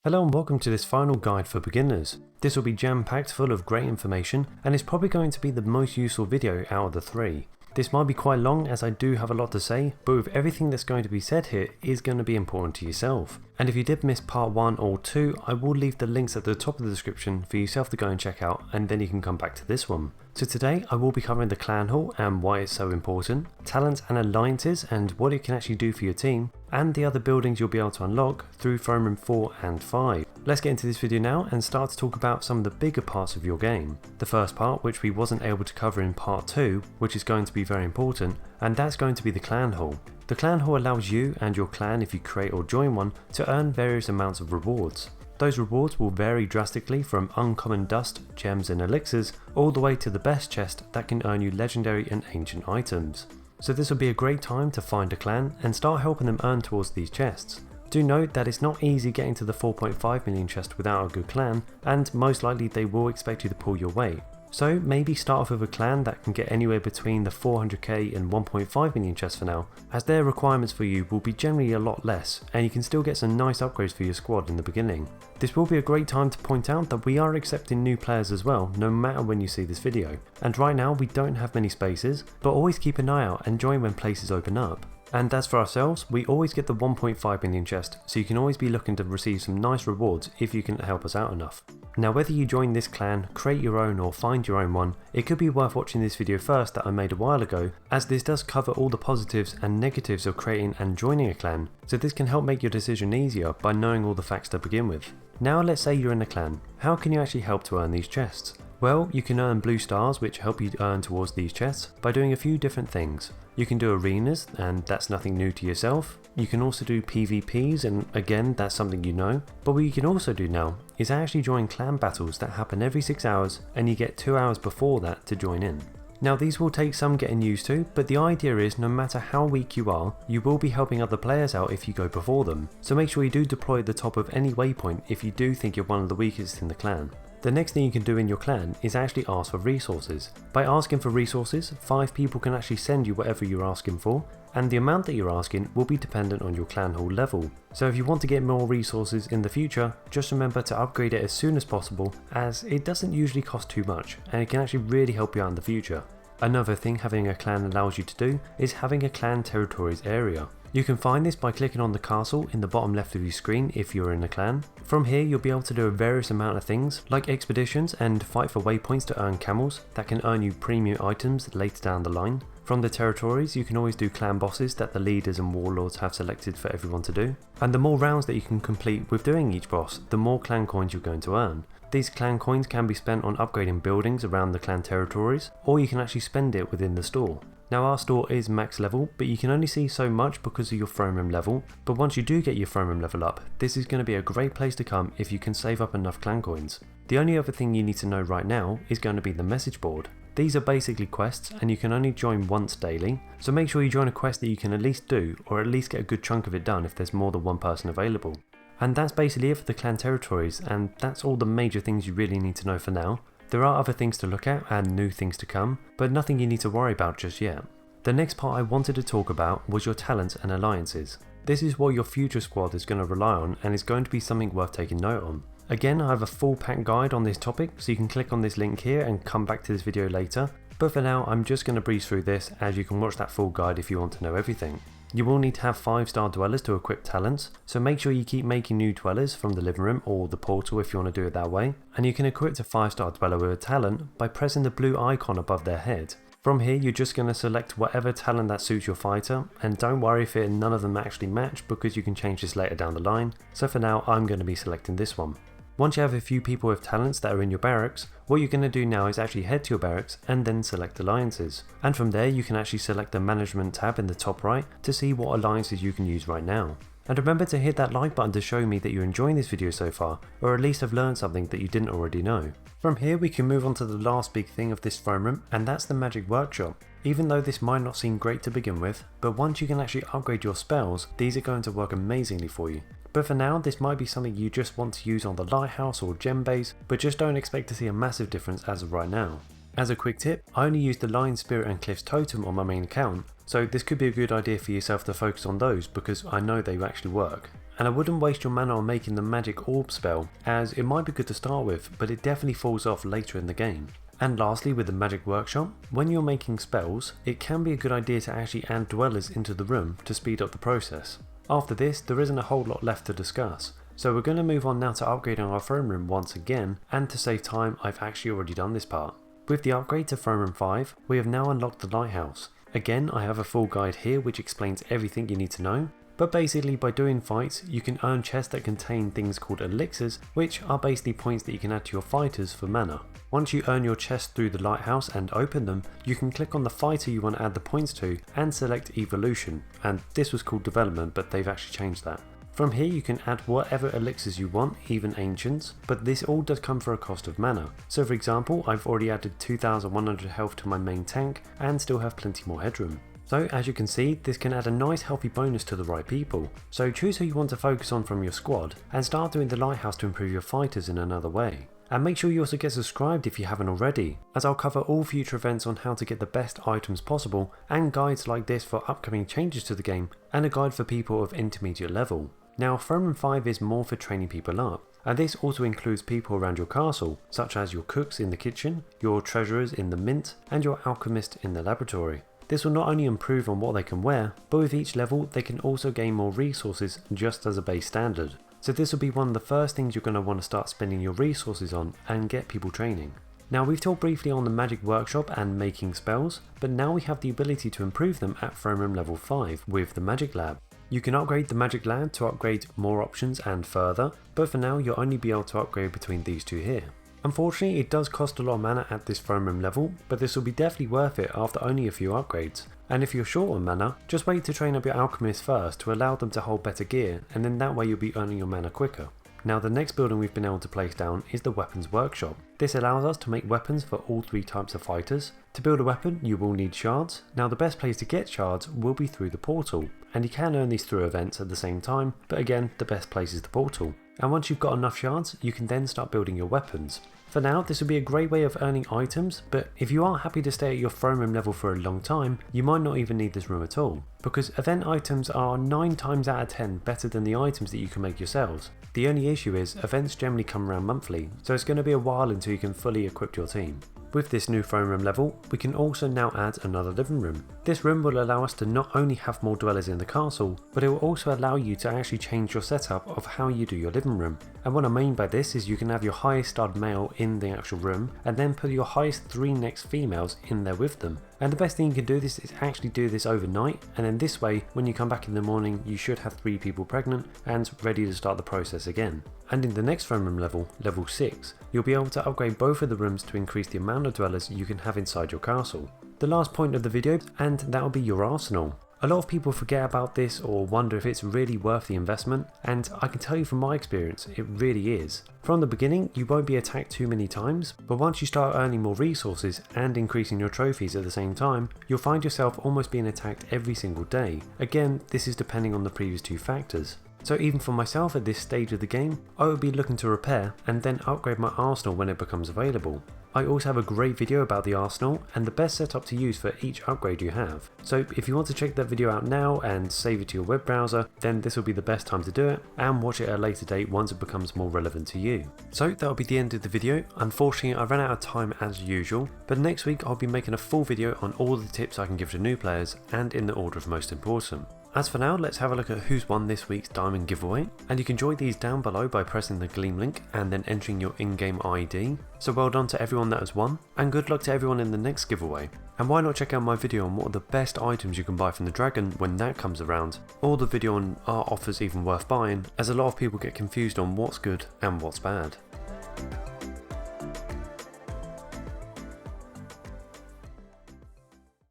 Hello and welcome to this final guide for beginners. This will be jam-packed full of great information and is probably going to be the most useful video out of the three. This might be quite long as I do have a lot to say, but with everything that's going to be said here is going to be important to yourself. And if you did miss part 1 or 2, I will leave the links at the top of the description for yourself to go and check out, and then you can come back to this one. So today I will be covering the clan hall and why it's so important, talents and alliances and what it can actually do for your team, and the other buildings you'll be able to unlock through Throne Room 4 and 5. Let's get into this video now and start to talk about some of the bigger parts of your game. The first part, which we wasn't able to cover in part 2, which is going to be very important, and that's going to be the clan hall. The clan hall allows you and your clan, if you create or join one, to earn various amounts of rewards. Those rewards will vary drastically from uncommon dust, gems and elixirs, all the way to the best chest that can earn you legendary and ancient items. So this will be a great time to find a clan and start helping them earn towards these chests. Do note that it's not easy getting to the 4.5 million chest without a good clan, and most likely they will expect you to pull your weight. So maybe start off with a clan that can get anywhere between the 400k and 1.5 million chests for now, as their requirements for you will be generally a lot less, and you can still get some nice upgrades for your squad in the beginning. This will be a great time to point out that we are accepting new players as well, no matter when you see this video. And right now we don't have many spaces, but always keep an eye out and join when places open up. And as for ourselves, we always get the 1.5 million chest, so you can always be looking to receive some nice rewards if you can help us out enough. Now whether you join this clan, create your own or find your own one, it could be worth watching this video first that I made a while ago, as this does cover all the positives and negatives of creating and joining a clan, so this can help make your decision easier by knowing all the facts to begin with. Now let's say you're in a clan, how can you actually help to earn these chests? Well, you can earn blue stars which help you earn towards these chests by doing a few different things. You can do arenas, and that's nothing new to yourself. You can also do PvPs, and again that's something you know. But what you can also do now is actually join clan battles that happen every 6 hours, and you get 2 hours before that to join in. Now these will take some getting used to, but the idea is no matter how weak you are, you will be helping other players out if you go before them. So make sure you do deploy at the top of any waypoint if you do think you're one of the weakest in the clan. The next thing you can do in your clan is actually ask for resources. By asking for resources, 5 people can actually send you whatever you're asking for, and the amount that you're asking will be dependent on your clan hall level. So if you want to get more resources in the future, just remember to upgrade it as soon as possible, as it doesn't usually cost too much and it can actually really help you out in the future. Another thing having a clan allows you to do is having a clan territories area. You can find this by clicking on the castle in the bottom left of your screen if you're in a clan. From here you'll be able to do a various amount of things like expeditions and fight for waypoints to earn camels that can earn you premium items later down the line. From the territories you can always do clan bosses that the leaders and warlords have selected for everyone to do. And the more rounds that you can complete with doing each boss, the more clan coins you're going to earn. These clan coins can be spent on upgrading buildings around the clan territories, or you can actually spend it within the store. Now our store is max level, but you can only see so much because of your throne room level, but once you do get your throne room level up, this is going to be a great place to come if you can save up enough clan coins. The only other thing you need to know right now is going to be the message board. These are basically quests and you can only join once daily, so make sure you join a quest that you can at least do, or at least get a good chunk of it done if there's more than one person available. And that's basically it for the clan territories, and that's all the major things you really need to know for now. There are other things to look at and new things to come, but nothing you need to worry about just yet. The next part I wanted to talk about was your talents and alliances. This is what your future squad is going to rely on and is going to be something worth taking note on. Again, I have a full pack guide on this topic, so you can click on this link here and come back to this video later, but for now I'm just going to breeze through this, as you can watch that full guide if you want to know everything. You will need to have 5-star dwellers to equip talents, so make sure you keep making new dwellers from the living room or the portal if you want to do it that way, and you can equip a 5-star dweller with a talent by pressing the blue icon above their head. From here you're just going to select whatever talent that suits your fighter, and don't worry if none of them actually match because you can change this later down the line, so for now I'm going to be selecting this one. Once you have a few people with talents that are in your barracks, what you're going to do now is actually head to your barracks and then select alliances. And from there you can actually select the management tab in the top right to see what alliances you can use right now. And remember to hit that like button to show me that you're enjoying this video so far, or at least have learned something that you didn't already know. From here we can move on to the last big thing of this throne room, and that's the magic workshop. Even though this might not seem great to begin with, but once you can actually upgrade your spells, these are going to work amazingly for you. But for now this might be something you just want to use on the Lighthouse or gem base, but just don't expect to see a massive difference as of right now. As a quick tip, I only use the Lion Spirit and Cliff's Totem on my main account, so this could be a good idea for yourself to focus on those because I know they actually work. and I wouldn't waste your mana on making the magic orb spell, as it might be good to start with, but it definitely falls off later in the game. And lastly, with the magic workshop, when you're making spells, it can be a good idea to actually add dwellers into the room to speed up the process. After this, there isn't a whole lot left to discuss, so we're going to move on now to upgrading our throne room once again, and to save time I've actually already done this part. With the upgrade to throne room 5, we have now unlocked the Lighthouse. Again, I have a full guide here which explains everything you need to know, but basically by doing fights you can earn chests that contain things called elixirs, which are basically points that you can add to your fighters for mana. Once you earn your chest through the Lighthouse and open them, you can click on the fighter you want to add the points to and select evolution, and this was called development but they've actually changed that. From here you can add whatever elixirs you want, even ancients, but this all does come for a cost of mana. So for example, I've already added 2100 health to my main tank and still have plenty more headroom. So as you can see, this can add a nice healthy bonus to the right people. So choose who you want to focus on from your squad and start doing the Lighthouse to improve your fighters in another way. And make sure you also get subscribed if you haven't already, as I'll cover all future events on how to get the best items possible and guides like this for upcoming changes to the game and a guide for people of intermediate level. Now Throne Room 5 is more for training people up, and this also includes people around your castle, such as your cooks in the kitchen, your treasurers in the mint, and your alchemist in the laboratory. This will not only improve on what they can wear, but with each level they can also gain more resources just as a base standard. So this will be one of the first things you're going to want to start spending your resources on and get people training. Now we've talked briefly on the magic workshop and making spells, but now we have the ability to improve them at Throne Room level 5 with the magic lab. You can upgrade the magic lab to upgrade more options and further, but for now you'll only be able to upgrade between these two here. Unfortunately, it does cost a lot of mana at this throne room level, but this will be definitely worth it after only a few upgrades. And if you're short on mana, just wait to train up your alchemists first to allow them to hold better gear, and then that way you'll be earning your mana quicker. Now the next building we've been able to place down is the weapons workshop. This allows us to make weapons for all three types of fighters. To build a weapon you will need shards. Now the best place to get shards will be through the portal, and you can earn these through events at the same time, but again the best place is the portal. And once you've got enough shards you can then start building your weapons. For now this will be a great way of earning items, but if you are happy to stay at your throne room level for a long time, you might not even need this room at all, because event items are 9 times out of 10 better than the items that you can make yourselves. The only issue is events generally come around monthly, so it's going to be a while until you can fully equip your team. With this new throne room level, we can also now add another living room. This room will allow us to not only have more dwellers in the castle, but it will also allow you to actually change your setup of how you do your living room. And what I mean by this is you can have your highest starred male in the actual room, and then put your highest 3 next females in there with them. And the best thing you can do this is actually do this overnight, and then this way when you come back in the morning you should have 3 people pregnant and ready to start the process again. And in the next throne room level, level 6, you'll be able to upgrade both of the rooms to increase the amount of dwellers you can have inside your castle. The last point of the video, and that'll be your arsenal. A lot of people forget about this or wonder if it's really worth the investment, and I can tell you from my experience, it really is. From the beginning, you won't be attacked too many times, but once you start earning more resources and increasing your trophies at the same time, you'll find yourself almost being attacked every single day. Again, this is depending on the previous 2 factors. So even for myself at this stage of the game, I would be looking to repair and then upgrade my arsenal when it becomes available. I also have a great video about the arsenal and the best setup to use for each upgrade you have. So if you want to check that video out now and save it to your web browser, then this will be the best time to do it, and watch it at a later date once it becomes more relevant to you. So that'll be the end of the video. Unfortunately I ran out of time as usual, but next week I'll be making a full video on all the tips I can give to new players and in the order of most important. As for now, let's have a look at who's won this week's diamond giveaway, and you can join these down below by pressing the Gleam link and then entering your in-game ID. So well done to everyone that has won, and good luck to everyone in the next giveaway. And why not check out my video on what are the best items you can buy from the dragon when that comes around, or the video on are offers even worth buying, as a lot of people get confused on what's good and what's bad.